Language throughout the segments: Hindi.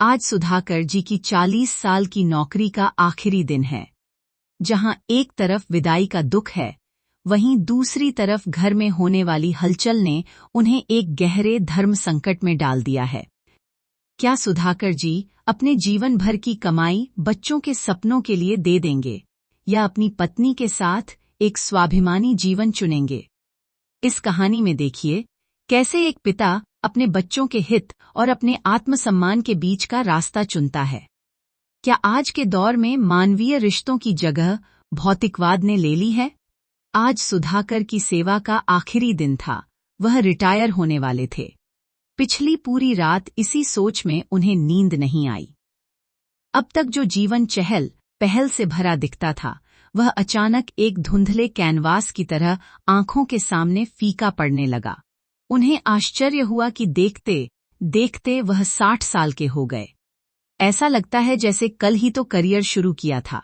आज सुधाकर जी की 40 साल की नौकरी का आखिरी दिन है। जहां एक तरफ विदाई का दुख है, वहीं दूसरी तरफ घर में होने वाली हलचल ने उन्हें एक गहरे धर्म संकट में डाल दिया है। क्या सुधाकर जी अपने जीवन भर की कमाई बच्चों के सपनों के लिए दे देंगे, या अपनी पत्नी के साथ एक स्वाभिमानी जीवन चुनेंगे? इस कहानी में देखिए कैसे एक पिता अपने बच्चों के हित और अपने आत्मसम्मान के बीच का रास्ता चुनता है। क्या आज के दौर में मानवीय रिश्तों की जगह भौतिकवाद ने ले ली है? आज सुधाकर की सेवा का आखिरी दिन था, वह रिटायर होने वाले थे। पिछली पूरी रात इसी सोच में उन्हें नींद नहीं आई। अब तक जो जीवन चहल पहल से भरा दिखता था, वह अचानक एक धुंधले कैनवास की तरह आंखों के सामने फीका पड़ने लगा। उन्हें आश्चर्य हुआ कि देखते देखते वह 60 साल के हो गए। ऐसा लगता है जैसे कल ही तो करियर शुरू किया था।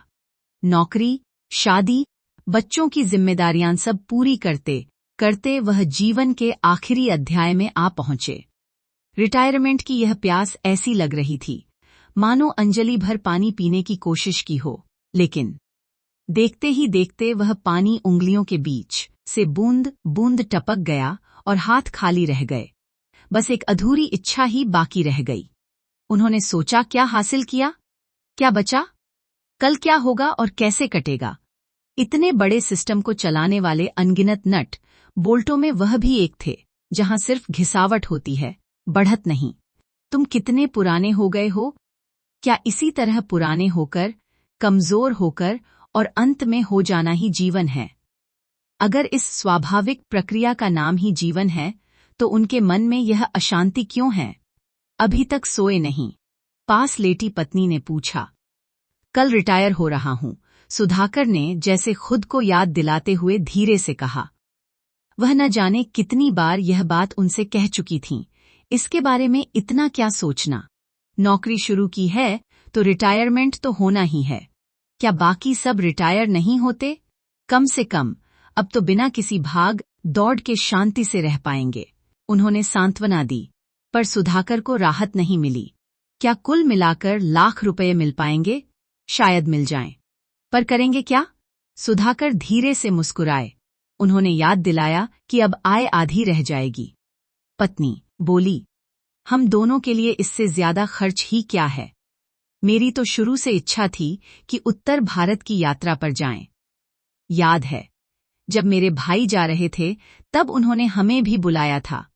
नौकरी, शादी, बच्चों की जिम्मेदारियां सब पूरी करते करते वह जीवन के आखिरी अध्याय में आ पहुंचे। रिटायरमेंट की यह प्यास ऐसी लग रही थी मानो अंजलि भर पानी पीने की कोशिश की हो, लेकिन देखते ही देखते वह पानी उंगलियों के बीच से बूंद बूंद टपक गया और हाथ खाली रह गए। बस एक अधूरी इच्छा ही बाकी रह गई। उन्होंने सोचा, क्या हासिल किया, क्या बचा, कल क्या होगा और कैसे कटेगा? इतने बड़े सिस्टम को चलाने वाले अनगिनत नट बोल्टों में वह भी एक थे, जहां सिर्फ घिसावट होती है, बढ़त नहीं। तुम कितने पुराने हो गए हो? क्या इसी तरह पुराने होकर, कमजोर होकर और अंत में हो जाना ही जीवन है? अगर इस स्वाभाविक प्रक्रिया का नाम ही जीवन है, तो उनके मन में यह अशांति क्यों है? अभी तक सोए नहीं, पास लेटी पत्नी ने पूछा। कल रिटायर हो रहा हूं, सुधाकर ने जैसे खुद को याद दिलाते हुए धीरे से कहा। वह न जाने कितनी बार यह बात उनसे कह चुकी थीं, इसके बारे में इतना क्या सोचना। नौकरी शुरू की है तो रिटायरमेंट तो होना ही है। क्या बाकी सब रिटायर नहीं होते? कम से कम अब तो बिना किसी भाग दौड़ के शांति से रह पाएंगे। उन्होंने सांत्वना दी, पर सुधाकर को राहत नहीं मिली। क्या कुल मिलाकर लाख रुपए मिल पाएंगे? शायद मिल जाएं, पर करेंगे क्या? सुधाकर धीरे से मुस्कुराए। उन्होंने याद दिलाया कि अब आय आधी रह जाएगी। पत्नी बोली, हम दोनों के लिए इससे ज्यादा खर्च ही क्या है। मेरी तो शुरू से इच्छा थी कि उत्तर भारत की यात्रा पर जाएं। याद है जब मेरे भाई जा रहे थे, तब उन्होंने हमें भी बुलाया था,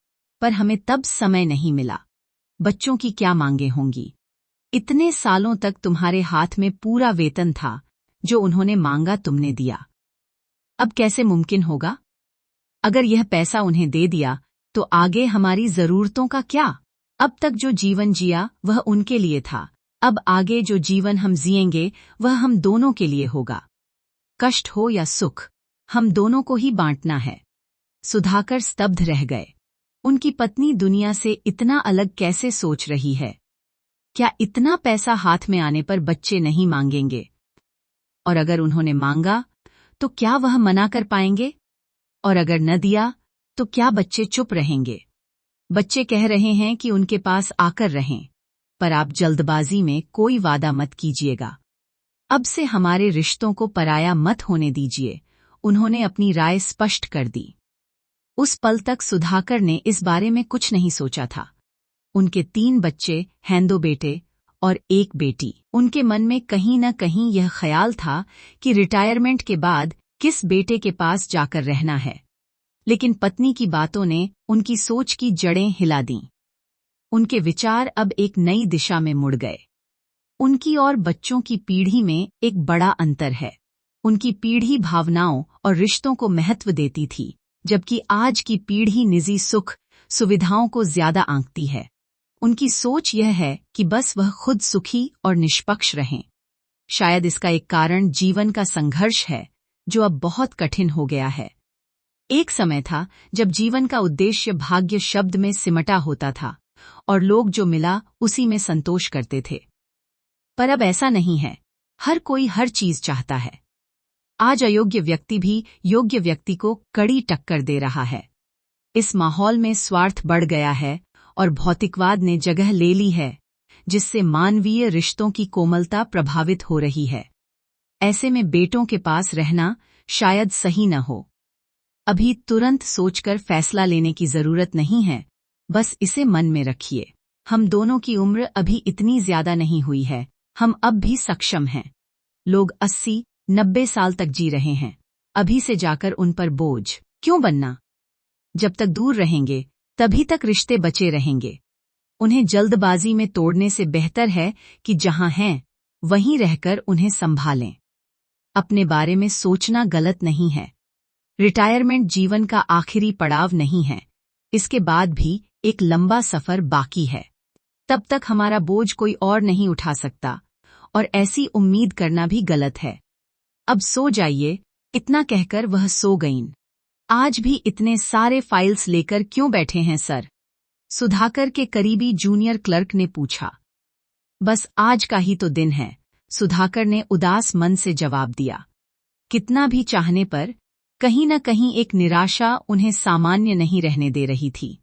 पर हमें तब समय नहीं मिला। बच्चों की क्या मांगे होंगी। इतने सालों तक तुम्हारे हाथ में पूरा वेतन था, जो उन्होंने मांगा तुमने दिया। अब कैसे मुमकिन होगा? अगर यह पैसा उन्हें दे दिया, तो आगे हमारी जरूरतों का क्या? अब तक जो जीवन जिया वह उनके लिए था, अब आगे जो जीवन हम जिएंगे वह हम दोनों के लिए होगा। कष्ट हो या सुख, हम दोनों को ही बांटना है। सुधाकर स्तब्ध रह गए। उनकी पत्नी दुनिया से इतना अलग कैसे सोच रही है? क्या इतना पैसा हाथ में आने पर बच्चे नहीं मांगेंगे? और अगर उन्होंने मांगा, तो क्या वह मना कर पाएंगे? और अगर न दिया, तो क्या बच्चे चुप रहेंगे? बच्चे कह रहे हैं कि उनके पास आकर रहें, पर आप जल्दबाजी में कोई वादा मत कीजिएगा। अब से हमारे रिश्तों को पराया मत होने दीजिए। उन्होंने अपनी राय स्पष्ट कर दी। उस पल तक सुधाकर ने इस बारे में कुछ नहीं सोचा था। उनके 3 बच्चे हैं, 2 बेटे और 1 बेटी। उनके मन में कहीं न कहीं यह ख्याल था कि रिटायरमेंट के बाद किस बेटे के पास जाकर रहना है। लेकिन पत्नी की बातों ने उनकी सोच की जड़ें हिला दीं। उनके विचार अब एक नई दिशा में मुड़ गए। उनकी और बच्चों की पीढ़ी में एक बड़ा अंतर है। उनकी पीढ़ी भावनाओं और रिश्तों को महत्व देती थी, जबकि आज की पीढ़ी निजी सुख सुविधाओं को ज्यादा आंकती है। उनकी सोच यह है कि बस वह खुद सुखी और निष्पक्ष रहें। शायद इसका एक कारण जीवन का संघर्ष है, जो अब बहुत कठिन हो गया है। एक समय था जब जीवन का उद्देश्य भाग्य शब्द में सिमटा होता था और लोग जो मिला उसी में संतोष करते थे। पर अब ऐसा नहीं है। हर कोई हर चीज चाहता है। आज अयोग्य व्यक्ति भी योग्य व्यक्ति को कड़ी टक्कर दे रहा है। इस माहौल में स्वार्थ बढ़ गया है और भौतिकवाद ने जगह ले ली है, जिससे मानवीय रिश्तों की कोमलता प्रभावित हो रही है। ऐसे में बेटों के पास रहना शायद सही न हो। अभी तुरंत सोचकर फैसला लेने की जरूरत नहीं है, बस इसे मन में रखिए। हम दोनों की उम्र अभी इतनी ज्यादा नहीं हुई है, हम अब भी सक्षम हैं। लोग 80-90 साल तक जी रहे हैं, अभी से जाकर उन पर बोझ क्यों बनना? जब तक दूर रहेंगे तभी तक रिश्ते बचे रहेंगे। उन्हें जल्दबाजी में तोड़ने से बेहतर है कि जहां हैं वहीं रहकर उन्हें संभालें। अपने बारे में सोचना गलत नहीं है। रिटायरमेंट जीवन का आखिरी पड़ाव नहीं है, इसके बाद भी एक लंबा सफर बाकी है। तब तक हमारा बोझ कोई और नहीं उठा सकता, और ऐसी उम्मीद करना भी गलत है। अब सो जाइए, इतना कहकर वह सो गईं। आज भी इतने सारे फाइल्स लेकर क्यों बैठे हैं सर? सुधाकर के करीबी जूनियर क्लर्क ने पूछा। बस आज का ही तो दिन है, सुधाकर ने उदास मन से जवाब दिया। कितना भी चाहने पर कहीं न कहीं एक निराशा उन्हें सामान्य नहीं रहने दे रही थी।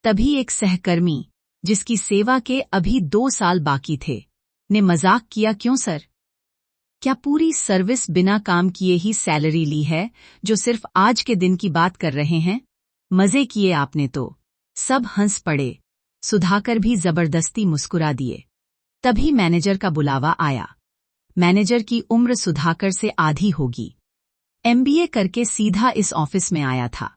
तभी एक सहकर्मी, जिसकी सेवा के अभी 2 साल बाकी थे, ने मजाक किया, क्यों सर? क्या पूरी सर्विस बिना काम किए ही सैलरी ली है, जो सिर्फ आज के दिन की बात कर रहे हैं? मजे किए आपने तो। सब हंस पड़े। सुधाकर भी जबरदस्ती मुस्कुरा दिए। तभी मैनेजर का बुलावा आया। मैनेजर की उम्र सुधाकर से आधी होगी। MBA करके सीधा इस ऑफिस में आया था।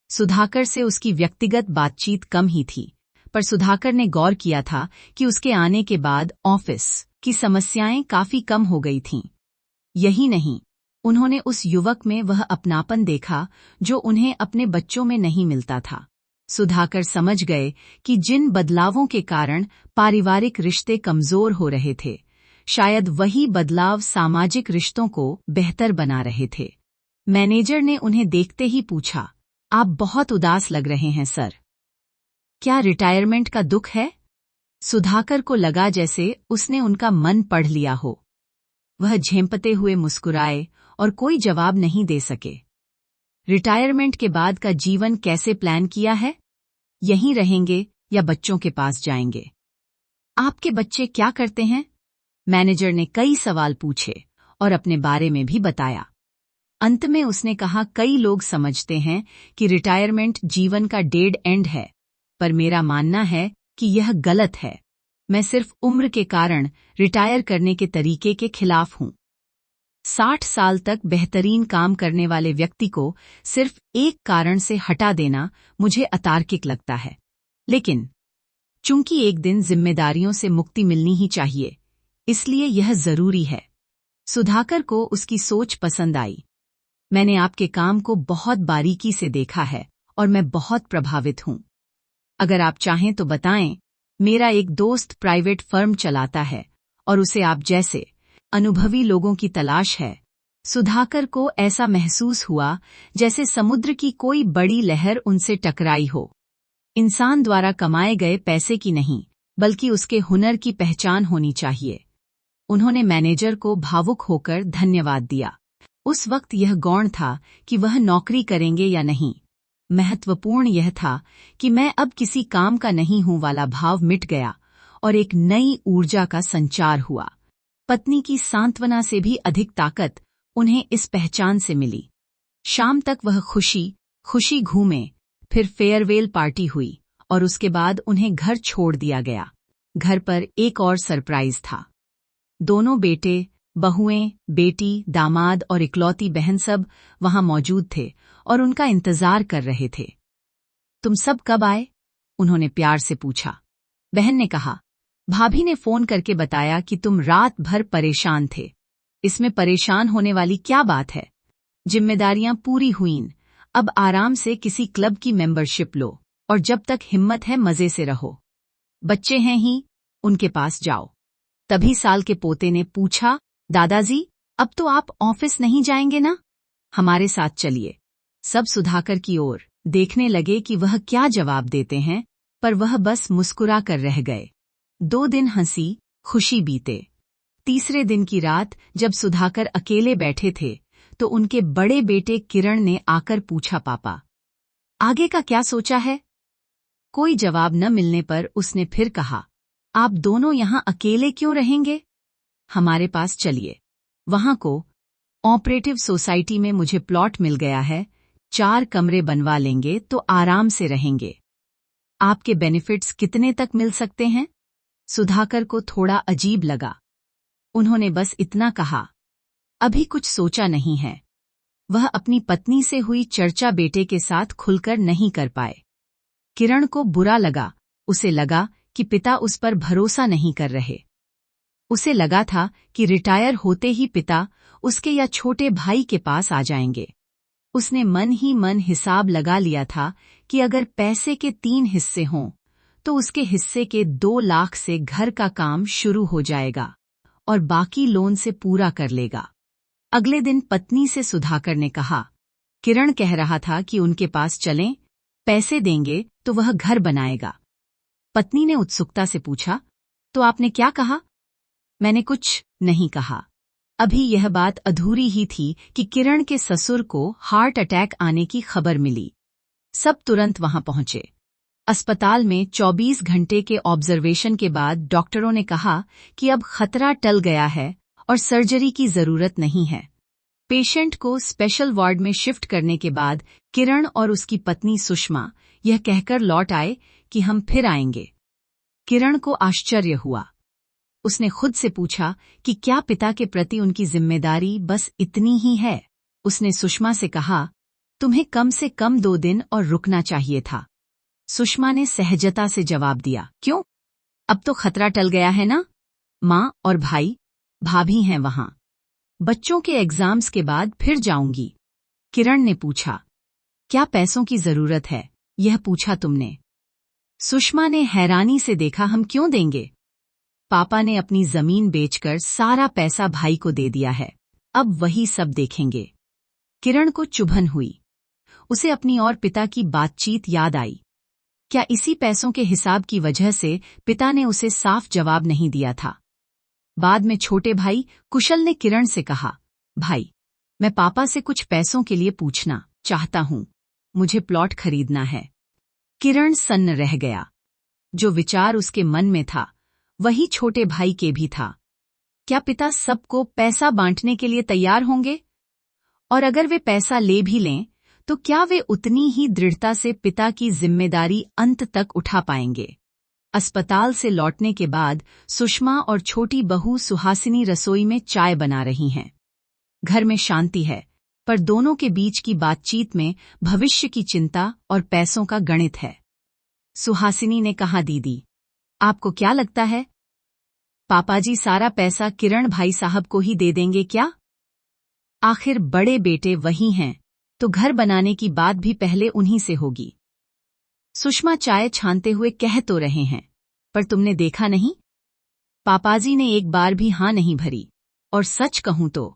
सुधाकर से उसकी व्यक्तिगत बातचीत कम ही थी, पर सुधाकर ने गौर किया था कि उसके आने के बाद ऑफिस की समस्याएं काफी कम हो गई थीं। यही नहीं, उन्होंने उस युवक में वह अपनापन देखा जो उन्हें अपने बच्चों में नहीं मिलता था। सुधाकर समझ गए कि जिन बदलावों के कारण पारिवारिक रिश्ते कमजोर हो रहे थे, शायद वही बदलाव सामाजिक रिश्तों को बेहतर बना रहे थे। मैनेजर ने उन्हें देखते ही पूछा, आप बहुत उदास लग रहे हैं सर। क्या रिटायरमेंट का दुख है? सुधाकर को लगा जैसे उसने उनका मन पढ़ लिया हो। वह झेंपते हुए मुस्कुराए और कोई जवाब नहीं दे सके। रिटायरमेंट के बाद का जीवन कैसे प्लान किया है? यहीं रहेंगे या बच्चों के पास जाएंगे? आपके बच्चे क्या करते हैं? मैनेजर ने कई सवाल पूछे और अपने बारे में भी बताया। अंत में उसने कहा, कई लोग समझते हैं कि रिटायरमेंट जीवन का डेड एंड है, पर मेरा मानना है कि यह गलत है। मैं सिर्फ उम्र के कारण रिटायर करने के तरीके के खिलाफ हूं। 60 साल तक बेहतरीन काम करने वाले व्यक्ति को सिर्फ एक कारण से हटा देना मुझे अतार्किक लगता है। लेकिन चूंकि एक दिन जिम्मेदारियों से मुक्ति मिलनी ही चाहिए, इसलिए यह जरूरी है। सुधाकर को उसकी सोच पसंद आई। मैंने आपके काम को बहुत बारीकी से देखा है और मैं बहुत प्रभावित हूं। अगर आप चाहें तो बताएं, मेरा एक दोस्त प्राइवेट फर्म चलाता है और उसे आप जैसे अनुभवी लोगों की तलाश है। सुधाकर को ऐसा महसूस हुआ जैसे समुद्र की कोई बड़ी लहर उनसे टकराई हो। इंसान द्वारा कमाए गए पैसे की नहीं, बल्कि उसके हुनर की पहचान होनी चाहिए। उन्होंने मैनेजर को भावुक होकर धन्यवाद दिया। उस वक्त यह गौण था कि वह नौकरी करेंगे या नहीं। महत्वपूर्ण यह था कि मैं अब किसी काम का नहीं हूं वाला भाव मिट गया और एक नई ऊर्जा का संचार हुआ। पत्नी की सांत्वना से भी अधिक ताकत उन्हें इस पहचान से मिली। शाम तक वह खुशी घूमे, फिर फेयरवेल पार्टी हुई और उसके बाद उन्हें घर छोड़ दिया गया। घर पर एक और सरप्राइज था। दोनों बेटे, बहुएं, बेटी, दामाद और इकलौती बहन सब वहां मौजूद थे और उनका इंतजार कर रहे थे। तुम सब कब आए? उन्होंने प्यार से पूछा। बहन ने कहा, भाभी ने फोन करके बताया कि तुम रात भर परेशान थे। इसमें परेशान होने वाली क्या बात है? जिम्मेदारियां पूरी हुईं, अब आराम से किसी क्लब की मेंबरशिप लो और जब तक हिम्मत है मजे से रहो। बच्चे हैं ही, उनके पास जाओ। तभी साल के पोते ने पूछा, दादाजी, अब तो आप ऑफिस नहीं जाएंगे ना? हमारे साथ चलिए। सब सुधाकर की ओर देखने लगे कि वह क्या जवाब देते हैं, पर वह बस मुस्कुरा कर रह गए। 2 दिन हंसी खुशी बीते। तीसरे दिन की रात जब सुधाकर अकेले बैठे थे, तो उनके बड़े बेटे किरण ने आकर पूछा, पापा, आगे का क्या सोचा है? कोई जवाब न मिलने पर उसने फिर कहा, आप दोनों यहाँ अकेले क्यों रहेंगे? हमारे पास चलिए। वहां को ऑपरेटिव सोसाइटी में मुझे प्लॉट मिल गया है, 4 कमरे बनवा लेंगे तो आराम से रहेंगे। आपके बेनिफिट्स कितने तक मिल सकते हैं? सुधाकर को थोड़ा अजीब लगा। उन्होंने बस इतना कहा, अभी कुछ सोचा नहीं है। वह अपनी पत्नी से हुई चर्चा बेटे के साथ खुलकर नहीं कर पाए। किरण को बुरा लगा। उसे लगा कि पिता उस पर भरोसा नहीं कर रहे। उसे लगा था कि रिटायर होते ही पिता उसके या छोटे भाई के पास आ जाएंगे। उसने मन ही मन हिसाब लगा लिया था कि अगर पैसे के 3 हिस्से हों तो उसके हिस्से के 2 लाख से घर का काम शुरू हो जाएगा और बाकी लोन से पूरा कर लेगा। अगले दिन पत्नी से सुधाकर ने कहा, किरण कह रहा था कि उनके पास चलें, पैसे देंगे तो वह घर बनाएगा। पत्नी ने उत्सुकता से पूछा, तो आपने क्या कहा? मैंने कुछ नहीं कहा। अभी यह बात अधूरी ही थी कि किरण के ससुर को हार्ट अटैक आने की खबर मिली। सब तुरंत वहां पहुंचे। अस्पताल में 24 घंटे के ऑब्जर्वेशन के बाद डॉक्टरों ने कहा कि अब खतरा टल गया है और सर्जरी की जरूरत नहीं है। पेशेंट को स्पेशल वार्ड में शिफ्ट करने के बाद किरण और उसकी पत्नी सुषमा यह कहकर लौट आए कि हम फिर आएंगे। किरण को आश्चर्य हुआ। उसने खुद से पूछा कि क्या पिता के प्रति उनकी जिम्मेदारी बस इतनी ही है? उसने सुषमा से कहा, तुम्हें कम से कम 2 दिन और रुकना चाहिए था। सुषमा ने सहजता से जवाब दिया, क्यों? अब तो खतरा टल गया है ना? माँ और भाई, भाभी हैं वहां। बच्चों के एग्जाम्स के बाद फिर जाऊंगी। किरण ने पूछा, क्या पैसों की जरूरत है? यह पूछा तुमने? सुषमा ने हैरानी से देखा, हम क्यों देंगे? पापा ने अपनी जमीन बेचकर सारा पैसा भाई को दे दिया है, अब वही सब देखेंगे। किरण को चुभन हुई। उसे अपनी और पिता की बातचीत याद आई। क्या इसी पैसों के हिसाब की वजह से पिता ने उसे साफ जवाब नहीं दिया था? बाद में छोटे भाई कुशल ने किरण से कहा, भाई, मैं पापा से कुछ पैसों के लिए पूछना चाहता हूं, मुझे प्लॉट खरीदना है। किरण सन्न रह गया। जो विचार उसके मन में था वही छोटे भाई के भी था। क्या पिता सबको पैसा बांटने के लिए तैयार होंगे? और अगर वे पैसा ले भी लें तो क्या वे उतनी ही दृढ़ता से पिता की जिम्मेदारी अंत तक उठा पाएंगे? अस्पताल से लौटने के बाद सुषमा और छोटी बहू सुहासिनी रसोई में चाय बना रही हैं। घर में शांति है, पर दोनों के बीच की बातचीत में भविष्य की चिंता और पैसों का गणित है। सुहासिनी ने कहा, दीदी, आपको क्या लगता है, पापाजी सारा पैसा किरण भाई साहब को ही दे देंगे क्या? आखिर बड़े बेटे वही हैं, तो घर बनाने की बात भी पहले उन्हीं से होगी। सुषमा चाय छानते हुए कह तो रहे हैं, पर तुमने देखा नहीं, पापाजी ने एक बार भी हाँ नहीं भरी। और सच कहूं तो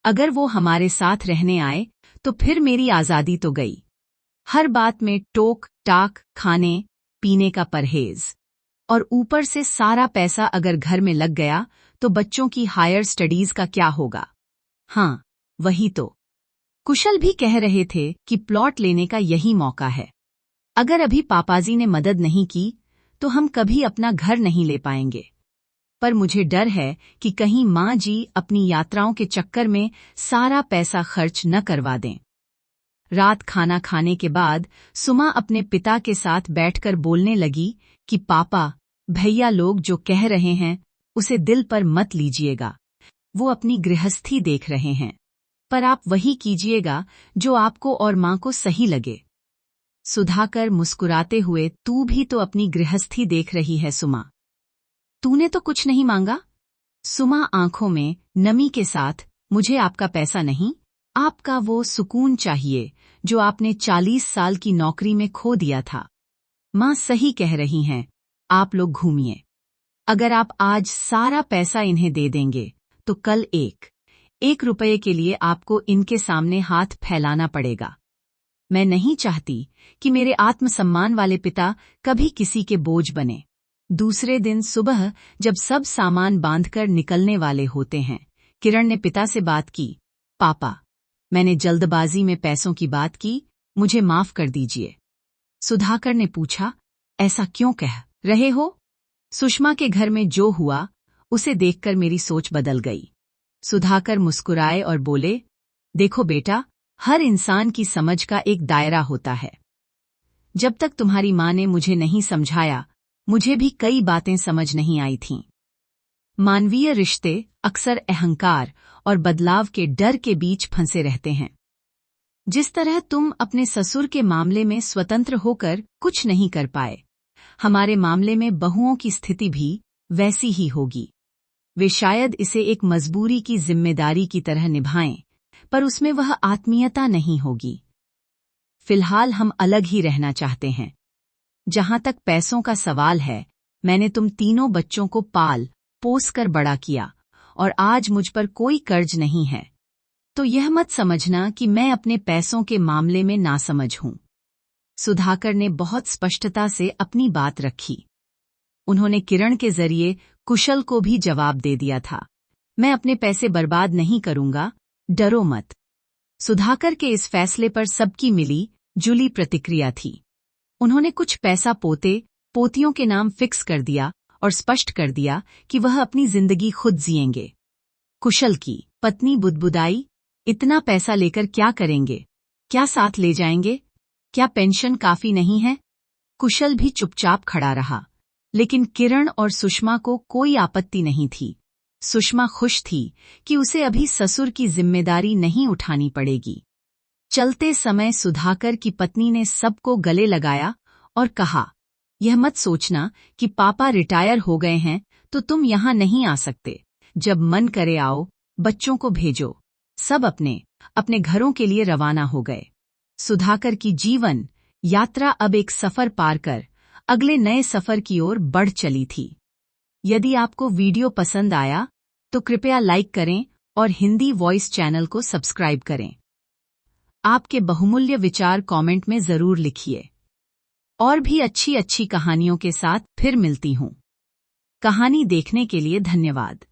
अगर वो हमारे साथ रहने आए तो फिर मेरी आजादी तो गई। हर बात में टोक टाक, खाने पीने का परहेज, और ऊपर से सारा पैसा अगर घर में लग गया तो बच्चों की हायर स्टडीज का क्या होगा? हाँ, वही तो। कुशल भी कह रहे थे कि प्लॉट लेने का यही मौका है। अगर अभी पापाजी ने मदद नहीं की तो हम कभी अपना घर नहीं ले पाएंगे। पर मुझे डर है कि कहीं माँ जी अपनी यात्राओं के चक्कर में सारा पैसा खर्च न करवा दें। रात खाना खाने के बाद सुमा अपने पिता के साथ बैठकर बोलने लगी कि पापा, भैया लोग जो कह रहे हैं उसे दिल पर मत लीजिएगा। वो अपनी गृहस्थी देख रहे हैं, पर आप वही कीजिएगा जो आपको और माँ को सही लगे। सुधाकर मुस्कुराते हुए, तू भी तो अपनी गृहस्थी देख रही है सुमा। तूने तो कुछ नहीं मांगा। सुमा आंखों में नमी के साथ, मुझे आपका पैसा नहीं, आपका वो सुकून चाहिए जो आपने 40 साल की नौकरी में खो दिया था। माँ सही कह रही हैं, आप लोग घूमिए। अगर आप आज सारा पैसा इन्हें दे देंगे तो कल 1 रुपये के लिए आपको इनके सामने हाथ फैलाना पड़ेगा। मैं नहीं चाहती कि मेरे आत्मसम्मान वाले पिता कभी किसी के बोझ बने। दूसरे दिन सुबह जब सब सामान बांधकर निकलने वाले होते हैं, किरण ने पिता से बात की, पापा, मैंने जल्दबाजी में पैसों की बात की, मुझे माफ कर दीजिए। सुधाकर ने पूछा, ऐसा क्यों कह रहे हो? सुषमा के घर में जो हुआ उसे देखकर मेरी सोच बदल गई। सुधाकर मुस्कुराए और बोले, देखो बेटा, हर इंसान की समझ का एक दायरा होता है। जब तक तुम्हारी माँ ने मुझे नहीं समझाया, मुझे भी कई बातें समझ नहीं आई थीं। मानवीय रिश्ते अक्सर अहंकार और बदलाव के डर के बीच फंसे रहते हैं। जिस तरह तुम अपने ससुर के मामले में स्वतंत्र होकर कुछ नहीं कर पाए, हमारे मामले में बहुओं की स्थिति भी वैसी ही होगी। वे शायद इसे एक मजबूरी की जिम्मेदारी की तरह निभाएं, पर उसमें वह आत्मीयता नहीं होगी। फिलहाल हम अलग ही रहना चाहते हैं। जहां तक पैसों का सवाल है, मैंने तुम तीनों बच्चों को पाल पोस कर बड़ा किया और आज मुझ पर कोई कर्ज नहीं है। तो यह मत समझना कि मैं अपने पैसों के मामले में नासमझ हूं। सुधाकर ने बहुत स्पष्टता से अपनी बात रखी। उन्होंने किरण के जरिए कुशल को भी जवाब दे दिया था। मैं अपने पैसे बर्बाद नहीं करूंगा, डरो मत। सुधाकर के इस फैसले पर सबकी मिली जुली प्रतिक्रिया थी। उन्होंने कुछ पैसा पोते पोतियों के नाम फिक्स कर दिया और स्पष्ट कर दिया कि वह अपनी जिंदगी खुद जिएंगे। कुशल की पत्नी बुदबुदाई, इतना पैसा लेकर क्या करेंगे? क्या साथ ले जाएंगे? क्या पेंशन काफी नहीं है? कुशल भी चुपचाप खड़ा रहा, लेकिन किरण और सुषमा को कोई आपत्ति नहीं थी। सुषमा खुश थी कि उसे अभी ससुर की जिम्मेदारी नहीं उठानी पड़ेगी। चलते समय सुधाकर की पत्नी ने सबको गले लगाया और कहा, यह मत सोचना कि पापा रिटायर हो गए हैं तो तुम यहाँ नहीं आ सकते। जब मन करे आओ, बच्चों को भेजो। सब अपने अपने घरों के लिए रवाना हो गए। सुधाकर की जीवन यात्रा अब एक सफर पार कर अगले नए सफर की ओर बढ़ चली थी। यदि आपको वीडियो पसंद आया तो कृपया लाइक करें और हिंदी वॉइस चैनल को सब्सक्राइब करें। आपके बहुमूल्य विचार कमेंट में जरूर लिखिए। और भी अच्छी अच्छी कहानियों के साथ फिर मिलती हूँ। कहानी देखने के लिए धन्यवाद।